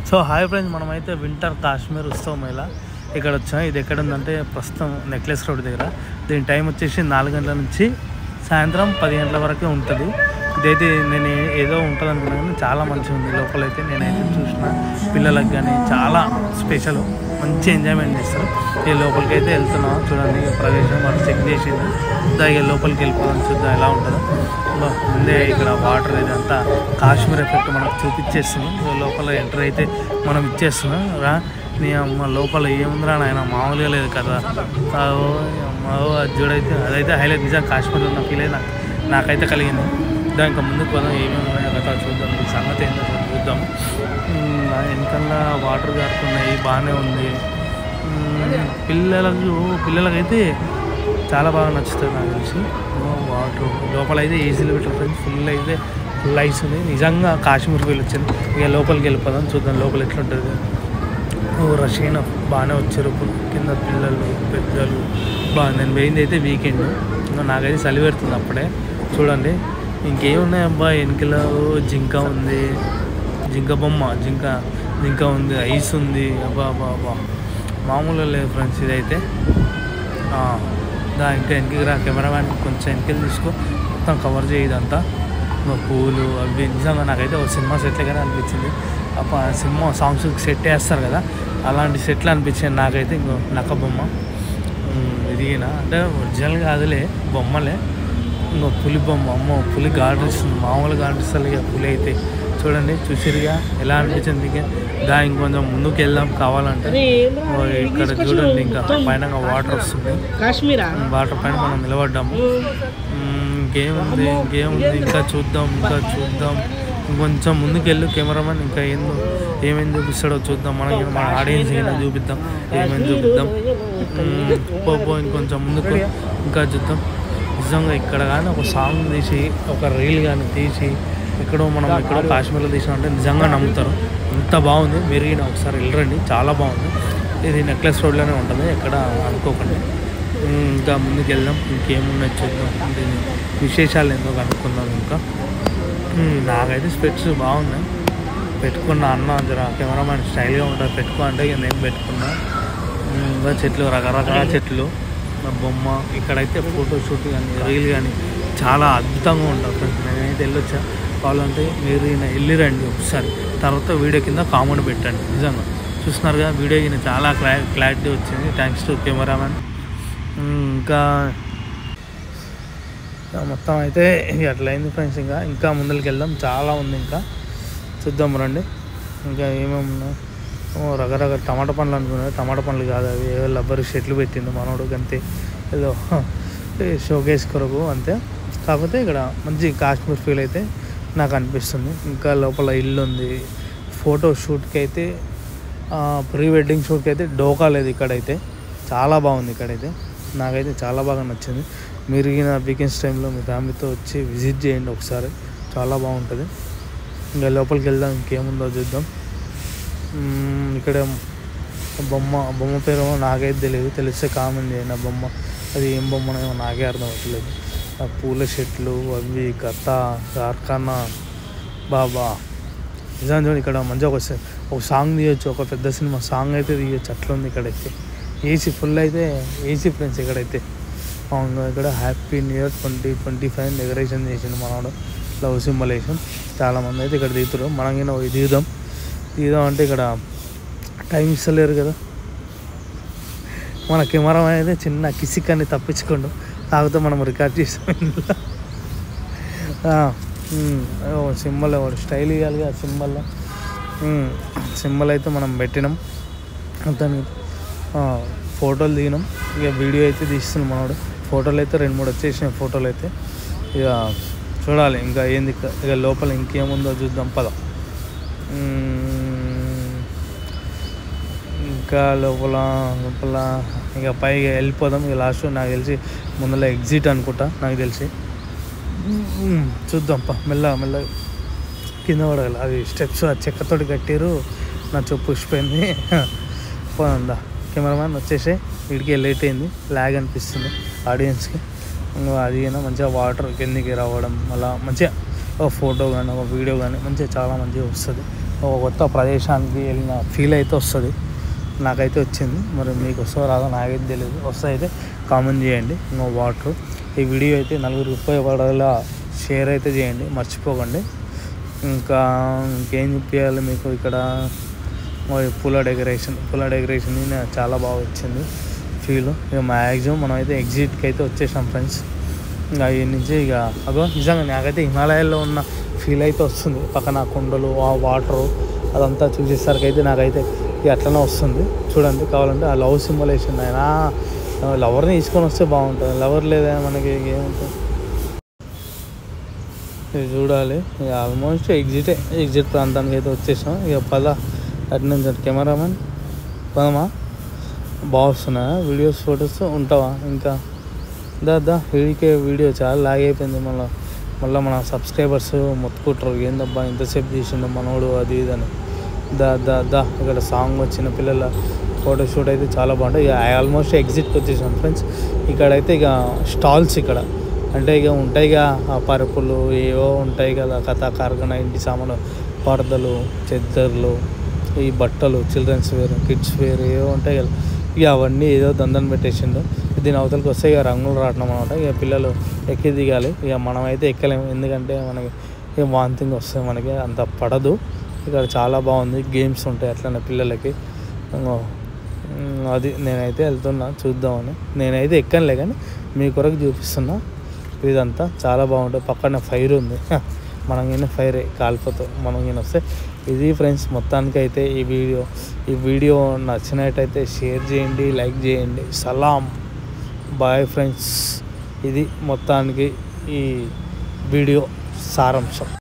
So hi friends, మనమైతే winter Kashmir ఉత్సవ మేళ ఇక్కడ వచ్చాం. ఇది ఎక్కడ ఉందంటే ప్రస్తుతం నెక్లెస్ రోడ్ దగ్గర. దీని టైం వచ్చేసి 4 గంటల నుంచి సాయంత్రం 10 గంటల వరకే ఉంటుంది. ఇదైతే నేను ఏదో ఉంటుంది అనుకున్నాను కానీ చాలా మంచిగా ఉంది. లోపలైతే నేనైతే చూసిన పిల్లలకు కానీ చాలా స్పెషల్, మంచి ఎంజాయ్మెంట్ చేస్తారు. ఈ లోపలికి అయితే వెళ్తున్నాం. చూడండి ప్రవేశం వాళ్ళు చెక్ చేసింది. ఇక లోపలికి వెళ్ళిపోదాం, చూద్దాం ఎలా ఉంటుందో. ముందే ఇక్కడ వాటర్ ఇదంతా కాశ్మీర్ ఎఫెక్ట్ మనకు చూపించేస్తున్నాం. లోపల ఎంటర్ అయితే మనం ఇచ్చేస్తున్నాం రా. నీ అమ్మ లోపల ఏముందిరా నాయన, మామూలుగా లేదు కదా. చూడైతే అదైతే హైలైట్. నిజంగా కాశ్మీర్లో ఉన్న ఫీల్ అయితే నాకైతే కలిగింది. ఇంకా ముందుకు పోదాం, ఏమేమి ఉన్నాయో కదా చూద్దాం. సంగతి ఏంటో చూద్దాం. వెనకల్లా వాటర్ గారుతున్నాయి, బాగానే ఉంది. పిల్లలకైతే చాలా బాగా నచ్చుతుంది నాకు తెలిసి. వాటర్ లోపల అయితే ఏసీలు పెట్టారు, ఫుల్ ఐస్ ఉంది. నిజంగా కాశ్మీర్ ఫీల్ వచ్చింది. ఇక లోపలికి వెళ్ళిపోదాం, చూద్దాం లోపల ఎట్లుంటుంది. రషీన బాగానే వచ్చారు కింద, పిల్లలు పెద్దలు బాగా. నేను పోయింది అయితే వీకెండ్, నాకైతే చలి పెడుతుంది అప్పుడే. చూడండి ఇంకేమున్నాయి అబ్బా, వెనకల జింక ఉంది, జింక బొమ్మ, జింక ఉంది, ఐస్ ఉంది. అబ్బా మామూలుగా లేదు ఫ్రెండ్స్ ఇదైతే. ఇంకా వెనక్కి రా, కెమెరామ్యాన్ కొంచెం వెనకలు తీసుకో, మొత్తం కవర్ చేయదంతా. పూలు అవి నిజంగా నాకైతే ఒక సినిమా సెట్లుగానే అనిపించింది. సినిమా సాంగ్స్ సెట్ వేస్తారు కదా, అలాంటి సెట్లు అనిపించింది నాకైతే. ఇంకో నక్క బొమ్మ ఎదిగిన అంటే ఒరిజినల్ కాదులే, బొమ్మలే. ఇంకో పులి బొమ్మ, అమ్మో పులి గార్డిస్తుంది, మామూలు గార్డిస్తారు. ఇక పులి అయితే చూడండి, చూసిరుగా ఎలా అనిపించింది. ఇంకా ఇంకొంచెం ముందుకు వెళ్దాం కావాలంటే. ఇక్కడ చూడండి ఇంకా పైన వాటర్ వస్తుంది, వాటర్ పైన మనం నిలబడ్డాము. ఇంకేముంది ఇంకా చూద్దాం. ఇంకొంచెం ముందుకు వెళ్ళు కెమెరామెన్, ఇంకా ఏమేమి చూపిస్తాడో చూద్దాం. మన ఆడియన్స్ ఏమైనా చూపిద్దాం, ఏమేమి చూపిద్దాం. ఇంకొంచెం ముందుకు ఇంకా చూద్దాం. నిజంగా ఇక్కడ కానీ ఒక సాంగ్ తీసి, ఒక రీల్ కానీ తీసి ఎక్కడో కాశ్మీర్లో తీసినామంటే నిజంగా నమ్ముతారు. అంత బాగుంది. మీరు ఒకసారి వెళ్ళరండి, చాలా బాగుంది. ఇది నెక్లెస్ రోడ్లోనే ఉంటుంది, ఎక్కడ అనుకోకండి. ఇంకా ముందుకు వెళ్దాం, ఇంకేమున్నాయి చూద్దాం. దీని విశేషాలు ఏందో కనుక్కుందాం. ఇంకా నాకైతే స్పెట్స్ బాగున్నాయి, పెట్టుకున్నా. అన్న జర కెమెరామ్యాన్ స్టైల్గా ఉంటుంది, పెట్టుకో అంటే ఇక నేను పెట్టుకున్నా. ఇంకా చెట్లు, రకరకాల చెట్లు, బొమ్మ. ఇక్కడైతే ఫోటోషూట్ కానీ రీల్ కానీ చాలా అద్భుతంగా ఉంటుంది ఫ్రెండ్స్. నేనైతే వెళ్ళొచ్చా, కావాలంటే మీరు వెళ్ళిరండి ఒకసారి. తర్వాత వీడియో కింద కామెంట్ పెట్టండి. నిజంగా చూస్తున్నారుగా వీడియో కింద చాలా క్లారిటీ వచ్చింది, థ్యాంక్స్ టు కెమెరామ్యాన్. ఇంకా మొత్తం అయితే అట్లయింది ఫ్రెండ్స్. ఇంకా ముందరికి వెళ్దాం, చాలా ఉంది. ఇంకా చూద్దాం రండి. ఇంకా ఏమేమి ఉన్నాయి, రకరకాల టమాటా పండ్లు అనుకున్నాయి. టమాటా పండ్లు కాదు అవి, ఏదో రబ్బర్ షెట్లు పెట్టిండు మనోడు అంతే, ఏదో షోకేస్ కొరకు అంతే. కాకపోతే ఇక్కడ మంచి కాశ్మీర్ ఫీల్ అయితే నాకు అనిపిస్తుంది. ఇంకా లోపల ఇల్లు ఉంది. ఫోటో షూట్కి అయితే, ప్రీ వెడ్డింగ్ షూట్కి అయితే డోకా లేదు. ఇక్కడైతే చాలా బాగుంది. ఇక్కడైతే నాకైతే చాలా బాగా నచ్చింది. మీరు వీకెండ్స్ టైంలో మీ ఫ్యామిలీతో వచ్చి విజిట్ చేయండి ఒకసారి, చాలా బాగుంటుంది. ఇంకా లోపలికి వెళ్దాం, ఇంకేముందో చూద్దాం. ఇక్కడ బొమ్మ పేరు నాకైతే తెలియదు, తెలిస్తే కామెంట్ చేయండి. ఆ బొమ్మ అది ఏం బొమ్మనేమో నాకే అర్థం అవ్వట్లేదు. ఆ పూల చెట్లు అవి కథ కార్ఖానా బాబా. నిజాన్ని చూడండి, ఇక్కడ మంచిగా ఒక సాంగ్ తీయొచ్చు, ఒక పెద్ద సినిమా సాంగ్ అయితే తీయొచ్చు, అట్లుంది ఇక్కడైతే. ఏసీ ఫుల్ అయితే ఏసీ ఫ్రెండ్స్ ఇక్కడైతే. అవును, ఇక్కడ హ్యాపీ న్యూ ఇయర్ 2025 డెకరేషన్ చేసిండు మనోడు, లవ్ సింబలేషన్. చాలామంది అయితే ఇక్కడ దిగుతారు. మనం కింద దిగుదాం అంటే ఇక్కడ టైం ఇస్తలేరు కదా. మన కెమెరా అయితే చిన్న కిసిక్ అని తప్పించుకోండు, కాకపోతే మనం రికార్డ్ చేసాం. సింబల్ వాడు స్టైల్ ఇవ్వాలి కదా, సింబల్ అయితే మనం పెట్టినాం. దానికి ఫోటోలు దిగినాం. ఇక వీడియో అయితే తీస్తున్నాం మనోడు. ఫోటోలు అయితే 2-3 వచ్చేసినాయి ఫోటోలు అయితే. ఇక చూడాలి ఇంకా ఏంది. ఇక లోపల ఇంకేముందో చూద్దాం పద. ఇంకా లోపల ఇక పైకి వెళ్ళిపోదాం. ఇక లాస్ట్ నాకు తెలిసి ముందర ఎగ్జిట్ అనుకుంటా, నాకు తెలిసి. చూద్దాం మెల్ల కింద పడగల. అది స్టెప్స్ ఆ చెక్కతోటి కట్టారు, నా చెప్పు పుష్పోయింది. పోదా కెమెరామ్యాన్ వచ్చేసి వీడికి లేట్ అయింది, లాగ్ అనిపిస్తుంది ఆడియన్స్కి. అది మంచిగా వాటర్ కిందికి రావడం, అలా మంచిగా ఒక ఫోటో కానీ ఒక వీడియో కానీ మంచిగా చాలా మంచిగా వస్తుంది. ఒక కొత్త ప్రదేశానికి వెళ్ళిన ఫీల్ అయితే వస్తుంది. నాకైతే వచ్చింది. మరి మీకు వస్తుందో రాదో నాకైతే తెలియదు. వస్తే అయితే కామెంట్ చేయండి. ఇంకా వాటర్ ఈ వీడియో అయితే నలుగురికి ఉపయోగపడేలా షేర్ అయితే చేయండి, మర్చిపోకండి. ఇంకేం చూపించాలి మీకు ఇక్కడ పూల డెకరేషన్ చాలా బాగా వచ్చింది ఫీల్. ఇక మ్యాక్సిమం మనం అయితే ఎగ్జిట్కి అయితే వచ్చేసాం ఫ్రెండ్స్. ఇంకా ఈ నుంచి ఇక అదో నిజంగా నాకైతే హిమాలయాల్లో ఉన్న ఫీల్ అయితే వస్తుంది. పక్కన కొండలు, ఆ వాటరు అదంతా చూసేసరికి అయితే నాకైతే ఇక అట్లనే వస్తుంది. చూడండి, కావాలంటే ఆ లవ్ సింబలేషన్ అయినా లవర్ని తీసుకొని వస్తే బాగుంటుంది. లవర్ లేదా మనకి ఏముంటుంది. ఇది చూడాలి. ఇక ఆల్మోస్ట్ ఎగ్జిట్ ప్రాంతానికి అయితే వచ్చేసాం. ఇక పద అటు నుంచి కెమెరామెన్ పదమా. బాగా వస్తున్నాయా వీడియోస్, ఫొటోస్? ఉంటావా ఇంకా? దా వీడియో చాలా లాగ్ అయిపోయింది. మళ్ళీ మన సబ్స్క్రైబర్స్ మొత్తుకుంటారు, ఏందబ్బా ఇంతసేపు చేసిండు మనోడు అది ఇది అని. దా ఇక్కడ సాంగ్ వచ్చిన పిల్లల ఫోటోషూట్ అయితే చాలా బాగుంటుంది. ఇక ఆల్మోస్ట్ ఎగ్జిట్కి వచ్చేసాం ఫ్రెండ్స్. ఇక్కడైతే ఇక స్టాల్స్ ఇక్కడ అంటే ఇక ఉంటాయి ఇక ఆ పరుపులు ఏవో ఉంటాయి కదా, కథా కార్ఖానా, ఇంటి సామాను, పరదలు, చెద్దర్లు, ఈ బట్టలు, చిల్డ్రన్స్ వేర్, కిడ్స్ వేర్ ఏవో ఉంటాయి కదా. ఇక అవన్నీ ఏదో దందని పెట్టేసిండు. దీని అవతలకి వస్తే ఇక రంగులు రావడం అనమాట. ఇక పిల్లలు ఎక్కి దిగాలి. ఇక మనమైతే ఎక్కలేము, ఎందుకంటే మనకి ఇక వాంతింగ్ వస్తుంది, మనకి అంత పడదు. ఇక్కడ చాలా బాగుంది, గేమ్స్ ఉంటాయి అట్లనే పిల్లలకి. అది నేనైతే వెళ్తున్నా చూద్దామని. నేనైతే ఎక్కనులే కానీ మీ కొరకు చూపిస్తున్నా. ఇదంతా చాలా బాగుంటుంది. పక్కన ఫైర్ ఉంది, మనం కింద ఫైరే కాలిపోతాం మనం కింద వస్తే. ఇది ఫ్రెండ్స్ మొత్తానికి అయితే ఈ వీడియో నచ్చినట్టయితే షేర్ చేయండి, లైక్ చేయండి. సలాం, బాయ్ ఫ్రెండ్స్. ఇది మొత్తానికి ఈ వీడియో సారాంశం.